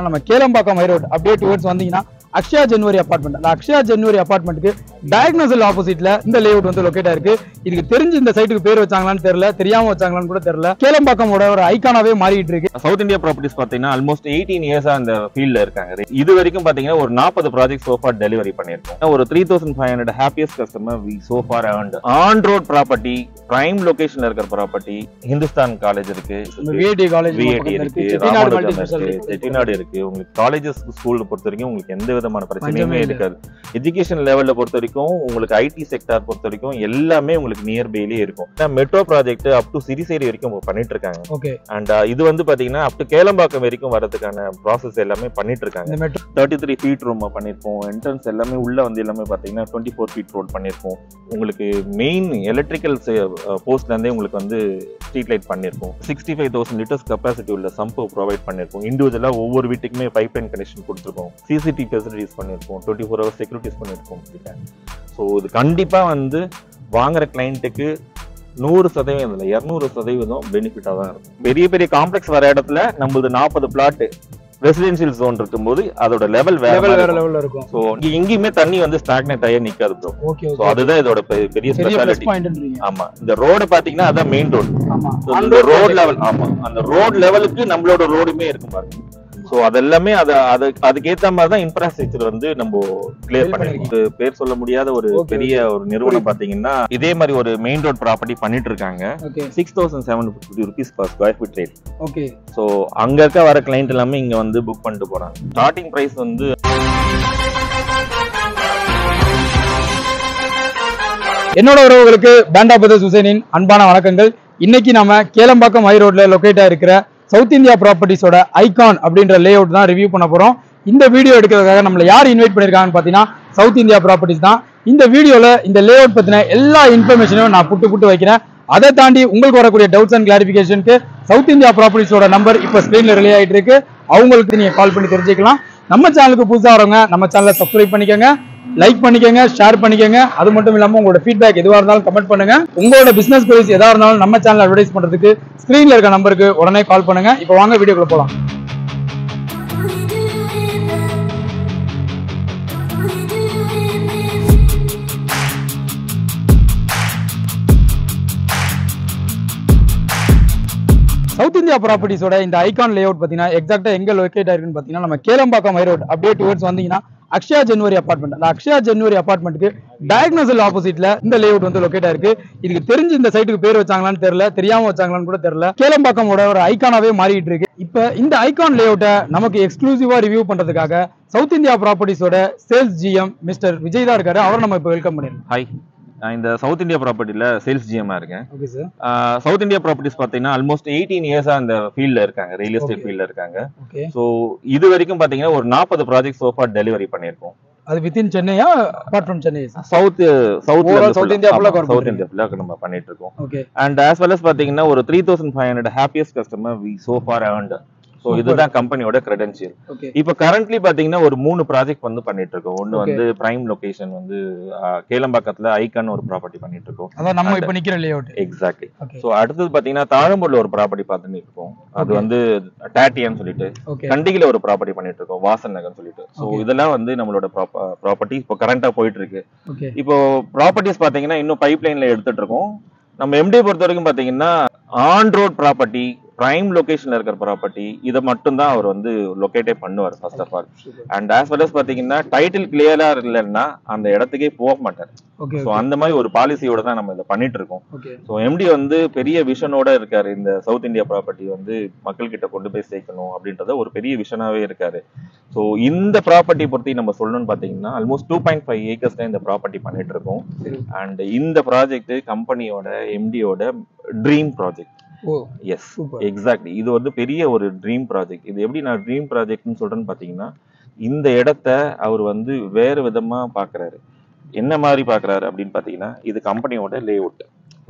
நம்ம Kelambakkam high road அப்படியே towards வந்தீங்கன்னா அக்ஷயா ஜென்வரி அபார்ட்மெண்ட். அந்த அக்ஷயா ஜென்வரி அபார்ட்மெண்ட்டுக்கு டயக்னோசல் ஆப்போசிட்ல இந்த லேஅவுட் வந்து லொகேட் ஆயிருக்கு. இதுக்கு தெரிஞ்சு இந்த சைட்டுக்கு பேர் வச்சாங்களான்னு தெரியல, தெரியாம வச்சாங்களான்னு கூட தெரியல. கேளம்பாக்கமோட ஒரு ஐகானாவே மாறிட்டு இருக்கு. சவுத் இந்தியா ப்ராப்பர்ட்டிஸ் பாத்தீங்கன்னா ஆல்மோஸ்ட் 18 இயர்ஸா அந்த ஃபீல்ட்ல இருக்காங்க. இது வரைக்கும் பாத்தீங்கன்னா ஒரு 40 ப்ராஜெக்ட் சோஃபா டெலிவரி பண்ணிருக்கோம். ஒரு 3500 happiest customer we sofa earned. On road property, prime லொகேஷன்ல இருக்கிற ப்ராப்பர்ட்டி, ஹிந்துஸ்தான் காலேஜ் இருக்கு, விஐடி காலேஜ் இருக்கு, செட்டிநாடு இருக்கு. உங்களுக்கு காலேஜஸ் ஸ்கூல்ல பொறுத்த வரைக்கும் உங்களுக்கு எந்த விதமான பிரச்சனையுமே இருக்காது. எஜுகேஷன் லெவல்ல பொறுத்த வரைக்கும் உங்களுக்கு ஐடி செக்டார் பொறுத்த வரைக்கும் எல்லாமே உங்களுக்கு நியர் பைலயே இருக்கும். Metro project up to Siruseri வரைக்கும் பண்ணிட்டு இருக்காங்க. ஓகே. அண்ட் இது வந்து பாத்தீங்கன்னா அப் டு கேளம்பாக்கம் வரைக்கும் வரதுக்கான ப்ராசஸ் எல்லாமே பண்ணிட்டு இருக்காங்க. 33 ஃபீட் ரூம் பண்ணிருக்கோம். என்ட்ரன்ஸ் எல்லாமே உள்ள வந்து எல்லாமே பாத்தீங்கன்னா 24 ஃபீட் ரோட் பண்ணிருக்கோம். உங்களுக்கு மெயின் எலக்ட்ரிக்கல் போஸ்ட்ல இருந்தே உங்களுக்கு வந்து ஸ்ட்ரீட் லைட் பண்ணிருக்கோம். 65,000 லிட்டர்ஸ் கெப்பாசிட்டி உள்ள சம்பு ப்ரொவைட் பண்ணிருக்கோம். இண்டிவிஜுவலா ஒவ்வொரு வீட்டுக்குமே பைப் லைன் கனெக்ஷன் கொடுத்துருக்கோம். சிசிடிவி ஃபெசிலிட்டிஸ் பண்ணிருக்கோம். 24 ஹவர்ஸ் செக்யூரிட்டிஸ் பண்ணிருக்கோம். ஸோ இது கண்டிப்பா வந்து வாங்குற கிளைண்ட்டுக்கு 100% இல்லை 200% பெனிஃபிட்டா தான் இருக்கும். பெரிய பெரிய காம்ப்ளெக்ஸ் வர இடத்துல நம்மளது 40 பிளாட் ரெசிடென்சியல் ஜோன் இருக்கும்போது அதோட லெவல் வேற லெவல்ல இருக்கும். சோ எங்கேயுமே தண்ணி வந்து ஸ்டாக்னேட் ஆகி நிக்காது ப்ரோ. சோ அதுதான் இதோட பெரிய ஸ்பெஷாலிட்டி. ஆமா, இந்த ரோட பாத்தீங்கன்னா அதான் மெயின் ரோட். அந்த ரோட் லெவல், ஆமா அந்த ரோட் லெவலுக்கு நம்மளோட ரோடுமே இருக்கும் பாருங்க. சோ அதெல்லாமே அதுக்கேற்ற மாதிரி தான் இன்ஃப்ராஸ்ட்ரக்சர் வந்து நம்ம கிளியர் பண்ணிருக்கோம். பேர் சொல்ல முடியாத ஒரு பெரிய ஒரு நிறுவனம் பாத்தீங்கன்னா இதே மாதிரி ஒரு மெயின் ரோட் ப்ராப்பர்ட்டி பண்ணிட்டு இருக்காங்க. 6,750 rupees per square feet rate. Okay. So அங்க இருக்க வர கிளைண்ட் எல்லாமே இங்க வந்து புக் பண்ணிட்டு போறாங்க. ஸ்டார்டிங் பிரைஸ் வந்து என்னோட உறவுகளுக்கு பேண்டா பிரதர்ஸ் ஹுசைனின் அன்பான வணக்கங்கள். இன்னைக்கு நம்ம கேளம்பாக்கம் ஹை ரோட்ல லொகேட்டா இருக்கிற சவுத் இந்தியா ப்ராப்பர்ட்டிஸோட ஐகான் அப்படின்ற லேஅவுட் தான் ரிவ்யூ பண்ண போறோம். இந்த வீடியோ எடுக்கிறதுக்காக நம்மள யார் இன்வைட் பண்ணிருக்காங்கன்னு பாத்தீங்கன்னா சவுத் இந்தியா ப்ராப்பர்ட்டிஸ் தான். இந்த வீடியோல இந்த லேஅவுட் பத்தின எல்லா இன்ஃபர்மேஷனும் நான் புட்டு வைக்கிறேன். அதை தாண்டி உங்களுக்கு வரக்கூடிய டவுட்ஸ் அண்ட் கிளாரிபிகேஷனுக்கு சவுத் இந்தியா ப்ராப்பர்ட்டிஸோட நம்பர் இப்ப ஸ்கிரீன்ல ரிலே ஆயிட்டு இருக்கு. அவங்களுக்கு நீங்க கால் பண்ணி தெரிஞ்சுக்கலாம். நம்ம சேனலுக்கு புதுசா வரவங்க நம்ம சேனலை சப்ஸ்கிரைப் பண்ணிக்கோங்க, லைக் பண்ணிக்கோங்க, ஷேர் பண்ணிக்கோங்க. அது மட்டும் இல்லாம உங்களோட ஃபீட்பேக் எதுவா இருந்தாலும் கமெண்ட் பண்ணுங்க. உங்களோட பிசினஸ் குவரிஸ் எதா இருந்தாலும் நம்ம சேனல் அட்வர்டைஸ் பண்றதுக்கு ஸ்கிரீன்ல இருக்க நம்பருக்கு உடனே கால் பண்ணுங்க. இப்போ வாங்க வீடியோக்குள்ள போலாம். சவுத் இந்தியா ப்ராப்பர்ட்டிஸோட இந்த ஐகான் லேஅவுட் பாத்தீங்கன்னா எக்ஸாக்டா எங்க லொகேட் ஆயிருக்குன்னு பாத்தீங்கன்னா நம்ம கேளம்பாக்கம் ஹை ரோட் அப்படியே டுவர்ட்ஸ் வந்தீங்கன்னா அக்ஷயா ஜென்வரி அபார்ட்மெண்ட். அந்த அக்ஷயா ஜென்வரி அபார்ட்மெண்ட்டுக்கு டயக்னோசல் ஆப்போசிட்ல இந்த லேஅவுட் வந்து லொகேட் ஆயிருக்கு. இதுக்கு தெரிஞ்சு இந்த சைட்டுக்கு பேர் வச்சாங்களான்னு தெரியல, தெரியாம வச்சாங்களான்னு கூட தெரியல. கேளம்பாக்கமோட ஒரு ஐகானாவே மாறிட்டு இருக்கு. இப்ப இந்த ஐகான் லேஅவுட்டை நமக்கு எக்ஸ்க்ளூசிவா ரிவ்யூ பண்றதுக்காக சவுத் இந்தியா ப்ராப்பர்ட்டிஸோட சேல்ஸ் ஜிஎம் மிஸ்டர் விஜய் தான் இருக்காரு. அவரை நம்ம இப்ப வெல்கம் பண்ணிருக்கோம். ஹாய், இந்த சவுத் இந்தியா ப்ராப்பர்ட்டில சேல்ஸ் ஜிஎம்மா இருக்கேன். சவுத் இந்தியா ப்ராப்பர்ட்டிஸ் பாத்தீங்கன்னா ஆல்மோஸ்ட் 18 இயர்ஸா அந்த ஃபீல்ட்ல இருக்காங்க, ரியல் எஸ்டேட் ஃபீல்ட்ல இருக்காங்க. சோ இது வரைக்கும் பாத்தீங்கன்னா ஒரு 40 ப்ராஜெக்ட் சோஃபா டெலிவரி பண்ணிருக்கோம். அது வித்தின் சென்னையா apart from Chennai? South India ஃபுல்லா நம்ம பண்ணிட்டு இருக்கோம். அண்ட் ஆஸ் வெல் அஸ் பாத்தீங்கன்னா ஒரு 3,500 happiest customer we sofa earned. So இதுதான் கம்பெனியோட கிரெடென்ஷியல். இப்ப கரண்ட்லி பாத்தீங்கன்னா ஒரு 3 ப்ராஜெக்ட் வந்து பண்ணிட்டு இருக்கோம். ஒன்னு வந்து பிரைம் லொகேஷன் வந்து கேளம்பாக்கத்துல ஐகான் ஒரு ப்ராப்பர்ட்டி பண்ணிட்டு இருக்கோம். அதான் நம்ம இப்ப நிக்கிற லேஅவுட். எக்ஸாக்ட்லி. சோ அடுத்தது பாத்தீங்கன்னா தாழம்பூர்ல ஒரு ப்ராப்பர்ட்டி பார்த்துட்டு இருக்கோம். அது வந்து டாட்டியான்னு சொல்லிட்டு. கண்டிகில ஒரு ப்ராப்பர்ட்டி பண்ணிட்டு இருக்கோம், வாசன் நகர் சொல்லிட்டு. சோ இதெல்லாம் வந்து நம்மளோட ப்ராப்பர்ட்டி இப்போ கரண்டா போயிட்டு இருக்கு. இப்போ ப்ராப்பர்ட்டிஸ் பாத்தீங்கன்னா இன்னும் பைப் லைன்ல எடுத்துட்டு இருக்கோம். நம்ம எம்டி பொறுத்த வரைக்கும் பாத்தீங்கன்னா ஆன் ரோட் ப்ராப்பர்ட்டி, பிரைம் லொகேஷன்ல இருக்கிற ப்ராப்பர்ட்டி இதை மட்டும் தான் அவர் வந்து லொகேட்டே பண்ணுவார் first of all. And as well as பாத்தீங்கன்னா டைட்டில் கிளியரா இல்லைன்னா அந்த இடத்துக்கே போக மாட்டார். ஸோ அந்த மாதிரி ஒரு பாலிசியோட தான் நம்ம இதை பண்ணிட்டு இருக்கோம். ஸோ எம்டி வந்து பெரிய விஷனோட இருக்காரு. இந்த சவுத் இந்தியா ப்ராப்பர்ட்டி வந்து மக்கள் கிட்ட கொண்டு போய் சேர்க்கணும் அப்படின்றத ஒரு பெரிய விஷனாவே இருக்காரு. ஸோ இந்த ப்ராப்பர்ட்டி பத்தி நம்ம சொல்லணும்னு பாத்தீங்கன்னா ஆல்மோஸ்ட் 2.5 acres தான் இந்த ப்ராப்பர்ட்டி பண்ணிட்டு இருக்கோம். அண்ட் இந்த ப்ராஜெக்ட் கம்பெனியோட எம்டியோட ட்ரீம் ப்ராஜெக்ட். Yes, exactly. இது வந்து பெரிய ஒரு ட்ரீம் ப்ராஜெக்ட். இது எப்படி நான் ட்ரீம் ப்ராஜெக்ட்னு சொல்றேன்னு பாத்தீங்கன்னா இந்த இடத்த அவர் வந்து வேற விதமா பாக்குறாரு. என்ன மாதிரி பாக்குறாரு அப்படின்னு பாத்தீங்கன்னா இது கம்பெனியோட லேஅவுட்.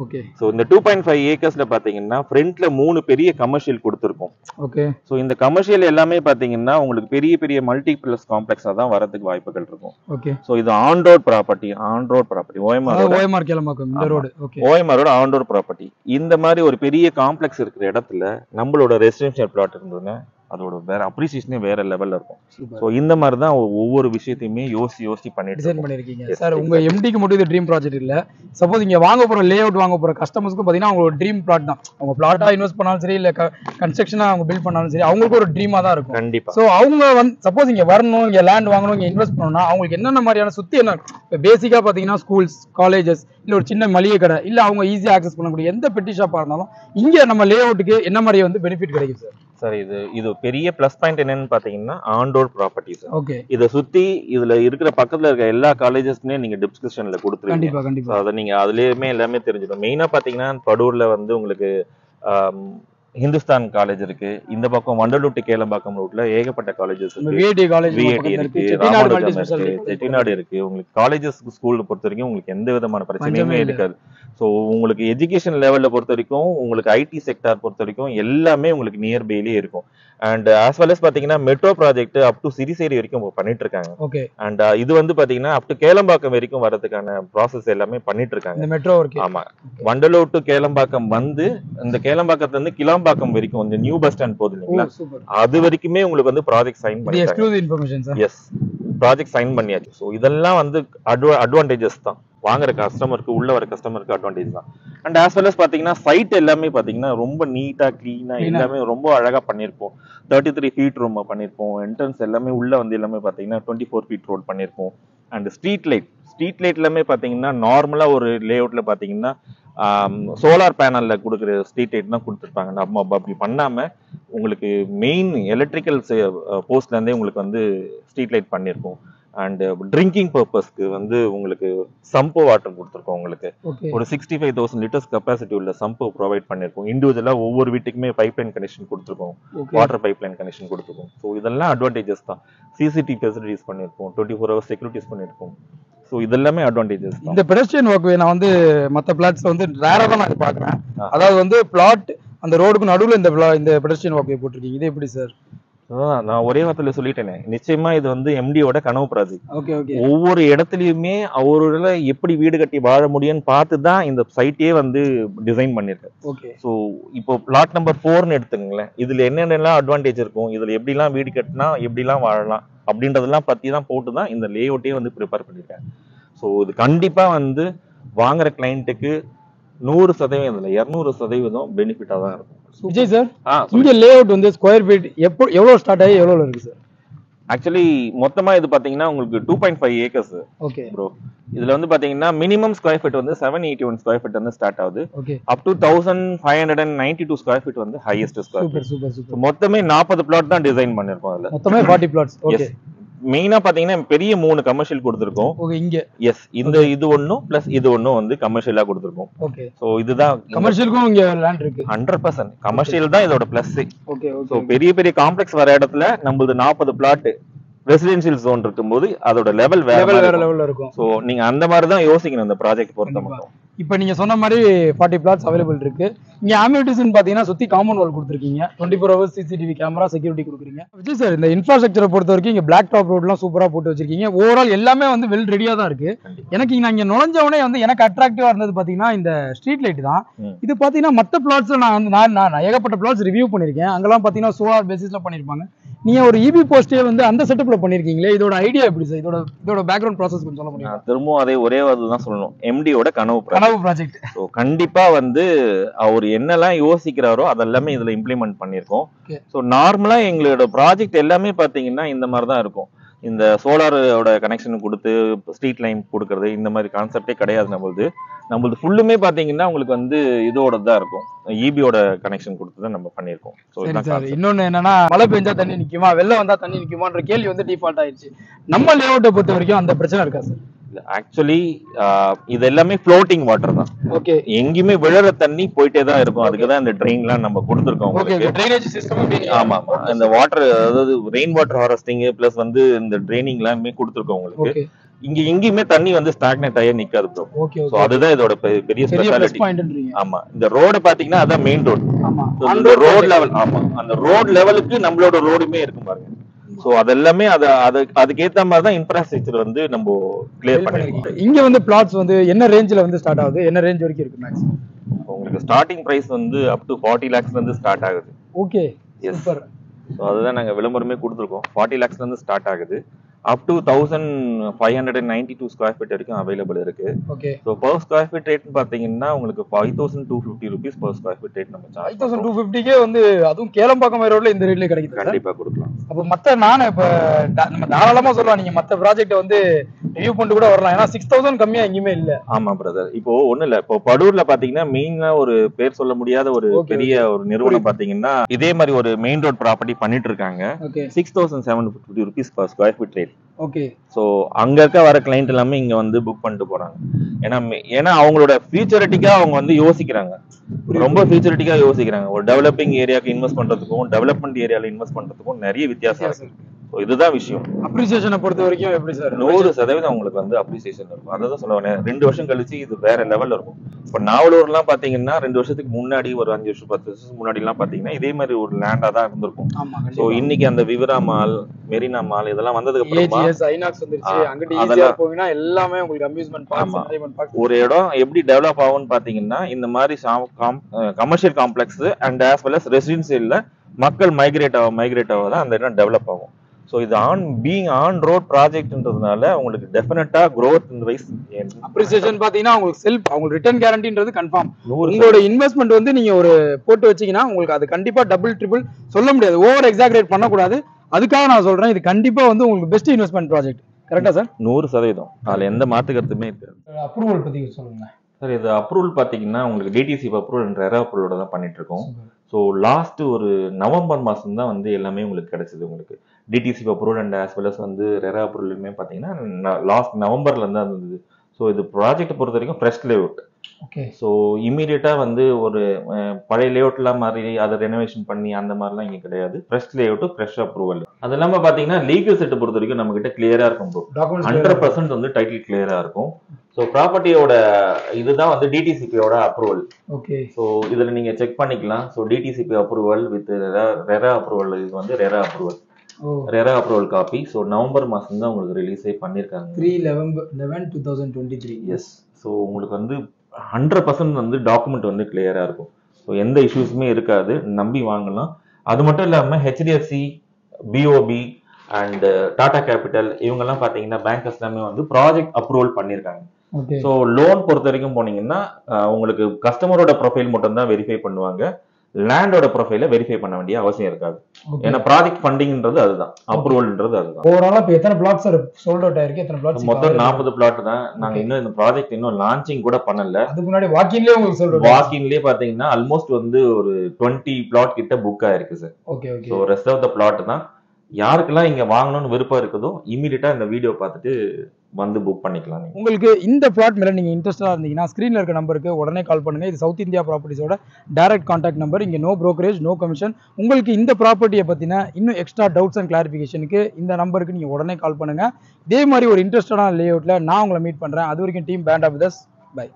ஓகே. சோ இந்த 2.5 acresல பாத்தீங்கன்னா ஃப்ரண்ட்ல 3 பெரிய கமர்ஷியல் கொடுத்திருக்கோம். ஓகே. சோ இந்த கமர்ஷியல் எல்லாமே பாத்தீங்கன்னா உங்களுக்கு பெரிய பெரிய மல்டிபிளஸ் காம்ப்ளெக்ஸா தான் வரதுக்கு வாய்ப்புகள் இருக்கும். ஓகே. சோ இது on road property OMR Kelambakkam இந்த ரோட். ஓகே. ஓஎம்ஆரோட ஆன் ரோட் ப்ராப்பர்ட்டி. இந்த மாதிரி ஒரு பெரிய காம்ப்ளெக்ஸ் இருக்கிற இடத்துல நம்மளோட ரெசிடென்ஷியல் பிளாட் இருந்ததுன்னா அதோட வேற அப்ரிசியேஷனே வேற லெவல்ல இருக்கும். ஸோ இந்த மாதிரி தான் ஒவ்வொரு விஷயத்தையுமே யோசிச்சு பண்ணிட்டு டிசைன் பண்ணிருக்கீங்க சார். உங்க எம்டிக்கு மட்டும் இது ட்ரீம் ப்ராஜெக்ட் இல்ல, சப்போஸ் இங்க வாங்க போற லே அவுட் வாங்க போற கஸ்டமர்ஸ்க்கு பாத்தீங்கன்னா அவங்களோட ட்ரீம் பிளாட் தான். அவங்க பிளாட்டா இன்வெஸ்ட் பண்ணாலும் சரி, இல்ல கன்ஸ்ட்ரக்ஷனா அவங்க பில்ட் பண்ணாலும் சரி, அவங்களுக்கு ஒரு ட்ரீமா தான் இருக்கும். கண்டிப்பா. ஸோ அவங்க வந்து சப்போஸ் இங்க வரணும், இங்க லேண்ட் வாங்கணும், இங்க இன்வெஸ்ட் பண்ணணும்னா அவங்களுக்கு என்னென்ன மாதிரியான சுத்தி என்ன பேசிக்கா பாத்தீங்கன்னா ஸ்கூல்ஸ், காலேஜஸ், இல்ல ஒரு சின்ன மளிகை கடை, இல்ல அவங்க ஈஸியா ஆக்சஸ் பண்ணக்கூடிய எந்த பெட்டி ஷாப்பா இருந்தாலும் இங்க நம்ம லே அவுட்டுக்கு என்ன மாதிரி வந்து பெனிஃபிட் கிடைக்கும் சார்? சார் இது பெரிய பிளஸ் பாயிண்ட் என்னன்னு பாத்தீங்கன்னா ஆன்டோர் ப்ராப்பர்ட்டிஸ். ஓகே. இத சுத்தி இதுல இருக்கிற பக்கத்துல இருக்க எல்லா காலேஜஸ்மே நீங்க டிஸ்கிரிப்ஷன்ல கொடுத்துருவீங்க. கண்டிப்பா கண்டிப்பா. அத நீங்க அதுலயுமே எல்லாமே தெரிஞ்சிடும். மெயினா பாத்தீங்கன்னா படூர்ல வந்து உங்களுக்கு ஹிந்துஸ்தான் காலேஜ் இருக்கு. இந்த பக்கம் வண்டலூர் டு கேளம்பாக்கம் ரூட்ல ஏகப்பட்ட காலேஜஸ் இருக்கு. விஐடி காலேஜ் இருக்கு, ராமானுஜம் இருக்கு, செட்டிநாடு இருக்கு. உங்களுக்கு காலேஜஸ் ஸ்கூல்ல பொறுத்த வரைக்கும் உங்களுக்கு எந்த விதமான பிரச்சனையுமே இருக்காது. ஸோ உங்களுக்கு எஜுகேஷன் லெவல்ல பொறுத்த வரைக்கும், உங்களுக்கு ஐடி செக்டார் பொறுத்த வரைக்கும் எல்லாமே உங்களுக்கு நியர்பைலயே இருக்கும். அண்ட் ஆஸ் வெல் அஸ் பாத்தீங்கன்னா metro project up to Siruseri வரைக்கும் பண்ணிட்டு இருக்காங்க. ஓகே. அண்ட் இது வந்து பாத்தீங்கன்னா அப் டு கேளம்பாக்கம் வரைக்கும் வரதுக்கான ப்ராசஸ் எல்லாமே பண்ணிட்டு இருக்காங்க. மெட்ரோ இருக்கு. ஆமா. வண்டலூர் டு கேளம்பாக்கம் வந்து இந்த கேளம்பாக்கத்துல இருந்து கிளாம்பாக்கம் வரைக்கும் இந்த நியூ பஸ் ஸ்டாண்ட் போகுது இல்லைங்களா, அது வரைக்குமே உங்களுக்கு வந்து ப்ராஜெக்ட் சைன் பண்ணிருக்காங்க. எஸ், ப்ராஜெக்ட் சைன் பண்ணியாச்சு. ஸோ இதெல்லாம் வந்து அட்வான்டேஜஸ் தான். வாங்குற கஸ்டமருக்கு, உள்ள வர கஸ்டமருக்கு அட்வான்டேஜ் தான். அண்ட் ஆஸ் வெல் அஸ் பாத்தீங்கன்னா சைட் எல்லாமே பாத்தீங்கன்னா ரொம்ப நீட்டா கிளீனா எல்லாமே ரொம்ப அழகா பண்ணிருப்போம். 33 ஃபீட் ரூம் பண்ணிருப்போம். என்ட்ரன்ஸ் எல்லாமே உள்ள வந்து எல்லாமே பாத்தீங்கன்னா 24 ஃபீட் ரோட் பண்ணிருப்போம். அண்ட் ஸ்ட்ரீட் லைட் எல்லாமே பாத்தீங்கன்னா நார்மலா ஒரு லே அவுட்ல பாத்தீங்கன்னா சோலார் பேனல்ல கொடுக்குற ஸ்ட்ரீட் லைட் தான் கொடுத்துருப்பாங்க. நம்ம அப்படி பண்ணாம உங்களுக்கு மெயின் எலக்ட்ரிக்கல் போஸ்ட்ல இருந்தே உங்களுக்கு வந்து ஸ்ட்ரீட் லைட் பண்ணிருக்கோம். அண்ட் ட்ரிங்கிங் பர்பஸ்க்கு வந்து உங்களுக்கு சம்போ வாட்டர் கொடுத்துருக்கோம். உங்களுக்கு ஒரு 65,000 லிட்டர்ஸ் கெப்பாசிட்டி உள்ள சம்போ ப்ரொவைட் பண்ணிருக்கோம். இண்டிவிஜுவலா ஒவ்வொரு வீட்டுக்குமே பைப் லைன் கனெக்ஷன் கொடுத்துருக்கோம், வாட்டர் பைப் லைன் கனெக்ஷன் கொடுத்துருக்கோம். ஸோ இதெல்லாம் அட்வான்டேஜஸ் தான். சிசிடிவி ஃபெசிலிட்டிஸ் பண்ணிருக்கோம், 24 ஹவர்ஸ் செக்யூரிட்டிஸ் பண்ணிருக்கோம். ஸோ இதெல்லாமே அட்வான்டேஜஸ். இந்த பெடஸ்ட்ரியன் வாக்வே நான் வந்து மற்ற பிளாட்ஸ்ல வந்து ரேரா தான் நான் பாக்குறேன். அதாவது வந்து பிளாட் அந்த ரோடுக்கு நடுவுல இந்த பெடஸ்ட்ரியன் வாக்வே போட்டிருக்கீங்க, இது எப்படி சார்? நான் ஒரே வார்த்தையில சொல்லிட்டேனே, நிச்சயமா இது வந்து எம்டியோட கனவு ப்ராஜெக்ட். ஒவ்வொரு இடத்துலயுமே அவரோட எப்படி வீடு கட்டி வாழ முடியும்னு பார்த்துதான் இந்த சைட்டே வந்து டிசைன் பண்ணிருக்கேன். ஸோ இப்போ பிளாட் நம்பர் 4ன்னு எடுத்துங்களேன், இதுல என்னென்னலாம் அட்வான்டேஜ் இருக்கும், இதுல எப்படிலாம் வீடு கட்டினா எப்படிலாம் வாழலாம் அப்படின்றதெல்லாம் பத்தி தான் போட்டு தான் இந்த லே அவுட்டே வந்து ப்ரிப்பேர் பண்ணிருக்கேன். ஸோ இது கண்டிப்பா வந்து வாங்குற கிளைண்ட்டுக்கு 100% இல்ல 200% பெனிஃபிட்டா தான் இருக்கும். விஜய் சார், இங்க லே அவுட் வந்து ஸ்கொயர் ஃபீட் எவ்வளவு ஸ்டார்ட் ஆகி எவ்வளவு இருக்கு சார்? ஆக்சுவலி மொத்தமா இது பாத்தீங்கன்னா உங்களுக்கு 2.5 ஏக்கர்ஸ். Okay bro. இதுல வந்து பாத்தீங்கன்னா மினிமம் ஸ்கொயர் ஃபீட் வந்து 781 ஸ்கொயர் ஃபீட் வந்து ஸ்டார்ட் ஆகுது. அப் டு 1592 ஸ்கொயர் ஃபீட் வந்து ஹையஸ்ட் ஸ்கொயர் ஃபீட். சூப்பர். மொத்தமே 40 பிளாட் தான் டிசைன் பண்ணிருக்கோம். அதுல மொத்தமே 40 பிளாட்ஸ். ஓகே. மெயினா பாத்தீங்கன்னா பெரிய 3 கமர்ஷியல் கொடுத்திருக்கோம். ஓகே. இங்க எஸ், இது ஒண்ணும் பிளஸ் இது ஒண்ணும் வந்து கமர்ஷியலா கொடுத்திருக்கோம். ஓகே. சோ இதுதான் கமர்ஷியலுக்கும் இங்க லேண்ட் இருக்கு. 100% கமர்ஷியல் தான் இதோட பிளஸ். ஓகே. சோ பெரிய பெரிய காம்ப்ளெக்ஸ் வர இடத்துல நம்மளது 40 பிளாட் ரெசிடென்ஷியல் ஜோன் இருக்கும்போது அதோட லெவல் வேற லெவல்ல இருக்கும். சோ நீங்க அந்த மாதிரி தான் யோசிக்கணும் இந்த ப்ராஜெக்ட் பொறுத்த மட்டும். இப்போ நீங்க சொன்ன மாதிரி 40 பிளாட்ஸ் அவைலபிள் இருக்கு. இங்க அம்யூனிட்டிஸ்னு பாத்தீங்கன்னா சுத்தி காம்பவுண்ட் வால் கொடுத்துருக்கீங்க, 24 ஹவர்ஸ் சிசிடிவி கேமரா செக்யூரிட்டி கொடுக்குறீங்க. விஜய் சார், இந்த இன்ஃப்ராஸ்ட்ரக்சரை பொறுத்த வரைக்கும் இங்க பிளாக் டாப் ரோட்லாம் சூப்பரா போட்டு வச்சிருக்கீங்க. ஓவரால் எல்லாமே வந்து வெல் ரெடியா தான் இருக்கு. எனக்கு நான் இங்க நுழைஞ்சவனே வந்து எனக்கு அட்ராக்டிவா இருந்தது பாத்தீங்கன்னா இந்த ஸ்ட்ரீட் லைட் தான். இது பாத்தீங்கன்னா மற்ற பிளாட்ஸ்ல நான் ஏகப்பட்ட பிளாட்ஸ் ரிவ்யூ பண்ணிருக்கேன். அங்கெல்லாம் பாத்தீங்கன்னா சோலார் பேசிஸ்ல பண்ணிருப்பாங்க. நீங்க ஒரு இபி போஸ்டே வந்து அந்த செட்டப்ல பண்ணிருக்கீங்களே, இதோட ஐடியா எப்படி சார்? இதோட பேக்ரவுண்ட் ப்ராசஸ் கொஞ்சம் சொல்ல முடியுமா? திரும்பவும் அதே ஒரே வார்த்தை சொல்லணும், எம்டியோட கனவு ப்ராஜெக்ட். ஸோ கண்டிப்பா வந்து அவர் என்னெல்லாம் யோசிக்கிறாரோ அதெல்லாமே இதுல இம்ப்ளிமெண்ட் பண்ணிருக்கோம். ஸோ நார்மலா எங்களோட ப்ராஜெக்ட் எல்லாமே பாத்தீங்கன்னா இந்த மாதிரி தான் இருக்கும். இந்த சோலாரோட கனெக்ஷன் கொடுத்து ஸ்ட்ரீட் லைன் கொடுக்கறது இந்த மாதிரி கான்செப்டே கிடையாது. நம்மளது ஃபுல்லுமே பாத்தீங்கன்னா உங்களுக்கு வந்து இதோட தான் இருக்கும், இபியோட கனெக்ஷன் கொடுத்து தான் நம்ம பண்ணிருக்கோம். இன்னொன்னு என்னன்னா, மழை பெஞ்சா தண்ணி நிக்குமா, வெள்ளம் வந்தா தண்ணி நிக்குமான்ற கேள்வி வந்து டிஃபால்ட் ஆயிடுச்சு. நம்ம லேஅவுட்டை பொறுத்த வரைக்கும் அந்த பிரச்சனை இருக்கா சார்? ஆக்சுவலி இது எல்லாமே ஃப்ளோட்டிங் வாட்டர் தான். ஓகே. எங்கேயுமே விழற தண்ணி போயிட்டே தான் இருக்கும். அதுக்குதான் இந்த ட்ரெயின்லாம் நம்ம கொடுத்துருக்கோம். ஆமா ஆமா, இந்த வாட்டர் அதாவது ரெயின் வாட்டர் ஹார்வெஸ்டிங் பிளஸ் வந்து இந்த ட்ரைனிங் எல்லாமே கொடுத்துருக்கோம் உங்களுக்கு. இங்க எங்கேயுமே தண்ணி வந்து ஸ்டாக்னேட் ஆகி நிக்காது ப்ரோ. சோ அதுதான் இதோட பெரிய ஸ்பெஷாலிட்டி. ஆமா, இந்த ரோட பாத்தீங்கன்னா அதான் மெயின் ரோட். அந்த ரோட் லெவல், ஆமா அந்த ரோட் லெவலுக்கு நம்மளோட ரோடுமே இருக்கும் பாருங்க. சோ அதெல்லாமே அதுக்கேத்த மாதிரி தான் இன்ஃப்ராஸ்ட்ரக்சர் வந்து நம்ம கிளியர் பண்ணிருக்கோம். இங்க வந்து பிளாட்ஸ் வந்து என்ன ரேஞ்சில வந்து ஸ்டார்ட் ஆகுது, என்ன ரேஞ்ச் வரைக்கும் இருக்கு மேக்ஸிமம்? உங்களுக்கு ஸ்டார்டிங் பிரைஸ் வந்து அப் டு 40 lakhs வந்து ஸ்டார்ட் ஆகுது. Okay, super. ஸோ அதுதான் நாங்கள் விளம்பரமே கொடுத்துருக்கோம். 40 lakhs இருந்து ஸ்டார்ட் ஆகுது. அப் டு 1592 ஸ்கொயர் ஃபீட் வரைக்கும் அவைலபிள் இருக்கு. Okay. So per square feet ரேட்னு பார்த்தீங்கன்னா உங்களுக்கு 5250 rupees per square feet rate நம்ம சார்ஜ் 5250க்கே வந்து அதுவும் கேளம்பாக்கம் ரோட்ல இந்த ரேட்ல கிடைக்குது. கண்டிப்பா கொடுக்கலாம். அப்போ மத்த நானே இப்ப நம்ம தாராளமா சொல்லலாம், நீங்க மத்த ப்ராஜெக்ட் வந்து ரிவ்யூ பண்ணிட்டு கூட வரலாம். ஏன்னா 6000 கம்மியா எங்கேயுமே இல்ல. ஆமா பிரதர். இப்போ ஒண்ணு இல்ல, இப்போ படூர்ல பாத்தீங்கன்னா மெயினா ஒரு பேர் சொல்ல முடியாத ஒரு பெரிய ஒரு நிறுவனம் பாத்தீங்கன்னா இதே மாதிரி ஒரு மெயின் ரோட் ப்ராப்பர்ட்டி பண்ணிட்டு இருக்காங்க. 6750 rupees per square feet rate. Okay. So அங்க இருக்க வர கிளைண்ட் எல்லாமே இங்க வந்து புக் பண்ணிட்டு போறாங்க. ஏன்னா அவங்களோட ஃபியூச்சரிட்டிக்கா அவங்க வந்து யோசிக்கிறாங்க, ரொம்ப ஃபியூச்சரிட்டிக்கா யோசிக்கிறாங்க. ஒரு டெவலப்பிங் ஏரியாவுக்கு இன்வெஸ்ட் பண்றதுக்கும் டெவலப்மெண்ட் ஏரியால இன்வெஸ்ட் பண்றதுக்கும் நிறைய வித்தியாசம் இருக்கு. இதுதான் விஷயம். அப்ரிசியேஷனை பொறுத்த வரைக்கும் எப்படி சார்? 100% உங்களுக்கு வந்து அப்ரிசியேஷன் இருக்கும். அதான் சொல்லுவாங்க, 2 வருஷம் கழிச்சு இது வேற லெவல்ல இருக்கும். இப்ப நாவலூர்லாம் பாத்தீங்கன்னா 2 வருஷத்துக்கு முன்னாடி, ஒரு 5 வருஷம் 10 வருஷம் முன்னாடி எல்லாம் பாத்தீங்கன்னா இதே மாதிரி ஒரு லேண்டா தான் இருந்திருக்கும். சோ இன்னைக்கு அந்த விவரா மால், மெரினா மால் இதெல்லாம் வந்ததுக்கு அப்புறமா ஐநாக்ஸ் வந்துருச்சு. அங்க ஈஸியா போவீங்கன்னா எல்லாமே உங்களுக்கு அம்யூஸ்மென்ட் பார்க்ஸ், ஒரு இடம் எப்படி டெவலப் ஆகும்னு பாத்தீங்கன்னா இந்த மாதிரி commercial complex and as well as ரெசிடென்சியல்ல மக்கள் மைக்ரேட் ஆக தான் அந்த இடம் டெவலப் ஆகும். ஸோ இது ஆன் ரோட் ப்ராஜெக்ட்ன்றதுனால உங்களுக்கு டெஃபினட்டா growth இந்த வைஸ் அப்ரிசியேஷன் பாத்தீங்கன்னா உங்களுக்கு உங்களுக்கு ரிட்டர்ன் கேரண்டின்றது கன்ஃபார்ம். உங்களோட இன்வெஸ்ட்மெண்ட் வந்து நீங்க ஒரு போட்டு வச்சீங்கன்னா உங்களுக்கு அது கண்டிப்பா டபுள் ட்ரிபிள் சொல்ல முடியாது, ஓவர் எக்ஸாக்ரேட் பண்ணக்கூடாது. அதுக்காக நான் சொல்றேன், இது கண்டிப்பா வந்து உங்களுக்கு பெஸ்ட் இன்வெஸ்ட்மெண்ட் ப்ராஜெக்ட். கரெக்டா சார்? 100%. அதுல எந்த மாற்று கருத்துமே இருக்காது. அப்ரூவல் பத்தி சொல்லுங்க சார். இது அப்ரூவல் பாத்தீங்கன்னா உங்களுக்கு டிடிசி அப்ரூவல் என்ற ரெரா அப்ரூவலோட தான் பண்ணிட்டு இருக்கோம். ஸோ லாஸ்ட் ஒரு நவம்பர் மாசம் தான் வந்து எல்லாமே உங்களுக்கு கிடைச்சது. உங்களுக்கு DTC approval and as well as வந்து ரெரா அப்ரூவலுமே பாத்தீங்கன்னா லாஸ்ட் நவம்பர்ல இருந்தா இருந்தது. ஸோ இது ப்ராஜெக்ட் பொறுத்த வரைக்கும் ஃப்ரெஷ் லேஅவுட். ஓகே. ஸோ இமீடியட்டா வந்து ஒரு பழைய லேஅவுட்லாம் மாதிரி அதை ரெனோவேஷன் பண்ணி அந்த மாதிரிலாம் இங்க கிடையாது. Fresh layout, fresh approval. அது இல்லாம பாத்தீங்கன்னா லீகல் செட் பொறுத்த வரைக்கும் நம்ம கிட்ட கிளியரா இருக்கும். 100% வந்து டைட்டில் கிளியரா இருக்கும். ஸோ ப்ராப்பர்ட்டியோட இதுதான் வந்து டிடிசிபியோட அப்ரூவல். ஓகே. ஸோ இதுல நீங்க செக் பண்ணிக்கலாம். So DTCP approval with RERA approval. இது வந்து RERA approval copy. So November மாசம் தான் உங்களுக்கு ரிலீஸே பண்ணிருக்காங்க. 3/11/2023. எஸ். ஸோ உங்களுக்கு வந்து 100% வந்து டாக்குமெண்ட் வந்து கிளியரா இருக்கும். ஸோ எந்த இஷ்யூஸுமே இருக்காது, நம்பி வாங்கலாம். அது மட்டும் இல்லாம ஹெச்டிஎஃப்சி, பிஓபி அண்ட் டாடா கேபிட்டல் இவங்கெல்லாம் பாத்தீங்கன்னா பேங்கர்ஸ் எல்லாமே வந்து ப்ராஜெக்ட் அப்ரூவல் பண்ணிருக்காங்க. ஸோ லோன் பொறுத்த வரைக்கும் போனீங்கன்னா உங்களுக்கு கஸ்டமரோட ப்ரொஃபைல் மட்டும் தான் வெரிஃபை பண்ணுவாங்க, லேண்டோட ப்ரொஃபைல வெரிஃபை பண்ண வேண்டிய அவசியம் இருக்காது. ஏன்னா ப்ராஜெக்ட் ஃபண்டிங்ன்றது அதுதான், அப்ரூவல்ன்றது அதுதான். ஓவராலா இப்போ எத்தனை பிளாட்ஸ் சோல்ட் அவுட் ஆயிருக்கு? எத்தனை பிளாட்ஸ்? மொத்தம் 40 பிளாட் தான். நாங்க இன்னும் இந்த ப்ராஜெக்ட் இன்னும் லான்ச்சிங் கூட பண்ணல. அதுக்கு முன்னாடி வாக்கின்லயே உங்களுக்கு சொல்றோம். வாக்கின்லயே பாத்தீங்கன்னா ஆல்மோஸ்ட் வந்து ஒரு 20 பிளாட் கிட்ட புக் ஆயிருக்கு sir. Okay okay. So rest of the flat தான். யாருக்கெல்லாம் இங்க வாங்கணும்னு விருப்பம் இருக்குதோ இமீடியட்டா இந்த வீடியோ பார்த்துட்டு வந்து புக் பண்ணிக்கலாம். உங்களுக்கு இந்த பிளாட் மேல நீங்க இன்ட்ரெஸ்டா இருந்தீங்கன்னா ஸ்கிரீன்ல இருக்க நம்பருக்கு உடனே கால் பண்ணுங்க. இது சவுத் இந்தியா ப்ராப்பர்ட்டிஸோட டைரக்ட் கான்டாக்ட் நம்பர். இங்க நோ brokerage, நோ கமிஷன். உங்களுக்கு இந்த ப்ராப்பர்ட்டியை பத்தின இன்னும் எக்ஸ்ட்ரா டவுட்ஸ் அண்ட் கிளாரிஃபிகேஷனுக்கு இந்த நம்பருக்கு நீங்க உடனே கால் பண்ணுங்க. இதே மாதிரி ஒரு இன்ட்ரெஸ்டான லேஅவுட்ல நான் உங்களை மீட் பண்றேன். அது வரைக்கும் team band of with us. By.